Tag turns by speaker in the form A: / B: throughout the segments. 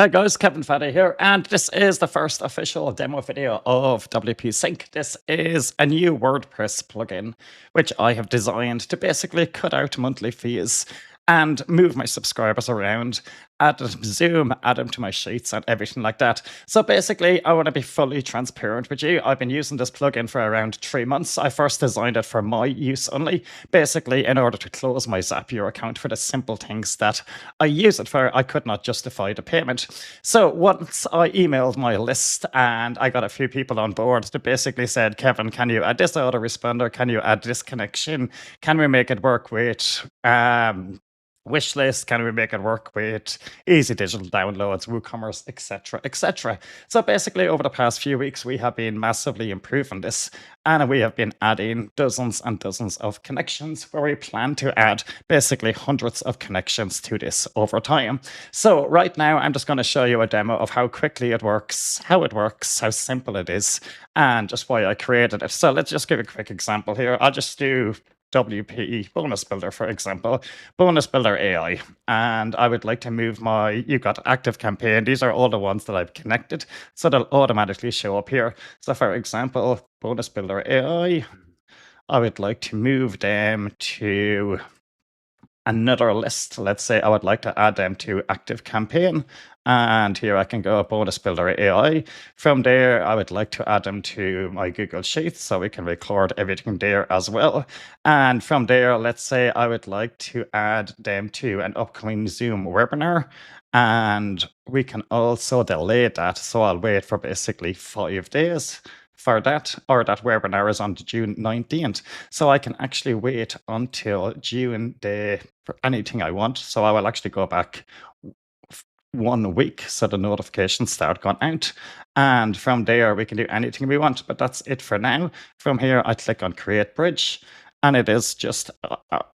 A: Hi guys, Kevin Faddy here, and this is the first official demo video of WP Sync. This is a new WordPress plugin which I have designed to basically cut out monthly fees and move my subscribers around, add them to Zoom, add them to my sheets and everything like that. So basically, I want to be fully transparent with you. I've been using this plugin for around 3 months. I first designed it for my use only, basically in order to close my Zapier account for the simple things that I use it for. I could not justify the payment. So once I emailed my list and I got a few people on board that basically said, Kevin, can you add this autoresponder? Can you add this connection? Can we make it work with wish list? Can we make it work with easy digital downloads, WooCommerce, etc., etc.? So basically, over the past few weeks, we have been massively improving this, and we have been adding dozens and dozens of connections where we plan to add basically hundreds of connections to this over time. So right now, I'm just going to show you a demo of how quickly it works, how simple it is, and just why I created it. So let's just give a quick example here. I'll just do WP Bonus Builder, for example, Bonus Builder AI. And I would like to move you've got active campaign. These are all the ones that I've connected. So they'll automatically show up here. So for example, Bonus Builder AI, I would like to move them to another list. Let's say I would like to add them to active campaign. And here I can go Bonus Builder AI. From there, I would like to add them to my Google Sheets so we can record everything there as well. And from there, let's say I would like to add them to an upcoming Zoom webinar. And we can also delay that. So I'll wait for basically 5 days for that, or that webinar is on June 19th. So I can actually wait until June for anything I want. So I will actually go back 1 week so the notifications start going out. And from there, we can do anything we want. But that's it for now. From here, I click on Create Bridge. And it is just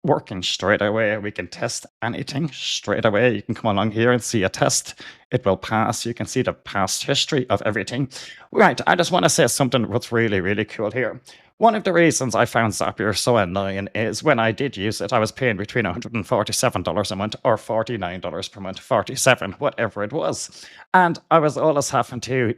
A: working straight away. We can test anything straight away. You can come along here and see a test. It will pass. You can see the past history of everything. Right, I just want to say something what's really, really cool here. One of the reasons I found Zapier so annoying is when I did use it, I was paying between $147 a month or $49 per month, 47, whatever it was. And I was always having to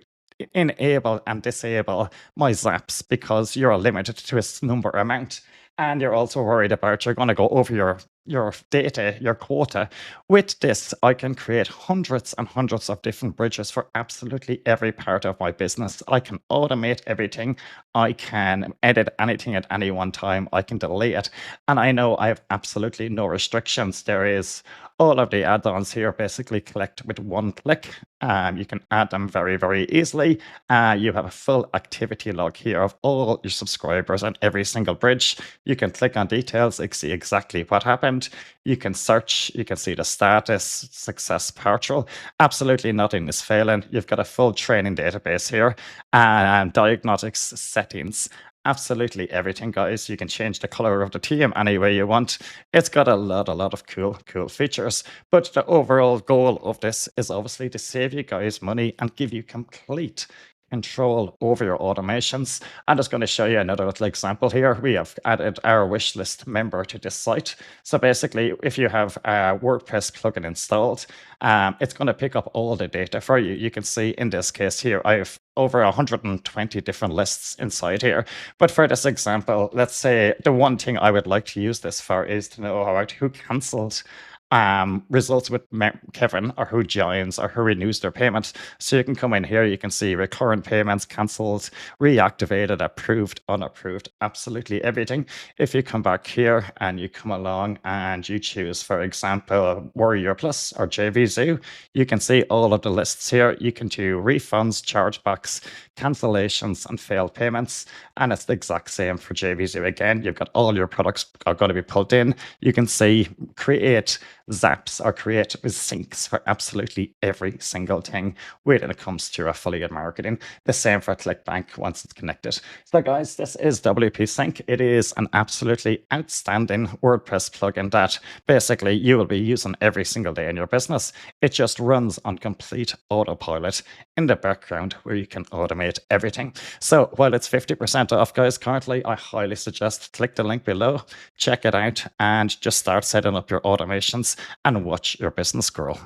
A: enable and disable my zaps because you're limited to a number amount. And you're also worried about you're going to go over your data, your quota. With this, I can create hundreds and hundreds of different bridges for absolutely every part of my business. I can automate everything. I can edit anything at any one time. I can delete it. And I know I have absolutely no restrictions. There is all of the add-ons here basically collect with one click. You can add them very, very easily. You have a full activity log here of all your subscribers and every single bridge. You can click on details and see exactly what happened. You can search, you can see the status, success partial. Absolutely nothing is failing. You've got a full training database here and diagnostics settings. Absolutely everything, guys. You can change the color of the theme any way you want. It's got a lot of cool features. But the overall goal of this is obviously to save you guys money and give you complete control over your automations. I'm just going to show you another little example here. We have added our wish list member to this site. So basically, if you have a WordPress plugin installed, it's going to pick up all the data for you. You can see in this case here, I have over 120 different lists inside here. But for this example, let's say the one thing I would like to use this for is to know about who cancelled results with Kevin, or who joins or who renews their payment. So you can come in here, you can see recurrent payments, cancelled, reactivated, approved, unapproved, absolutely everything. If you come back here and you come along and you choose, for example, Warrior Plus or JVZoo, you can see all of the lists here. You can do refunds, chargebacks, cancellations, and failed payments. And it's the exact same for JVZoo. Again, you've got all your products are going to be pulled in. You can see create zaps or create syncs for absolutely every single thing when it comes to affiliate marketing. The same for ClickBank once it's connected. So guys, this is WP Sync. It is an absolutely outstanding WordPress plugin that basically you will be using every single day in your business. It just runs on complete autopilot in the background where you can automate everything. So while it's 50% off, guys, currently, I highly suggest click the link below, check it out, and just start setting up your automations and watch your business grow.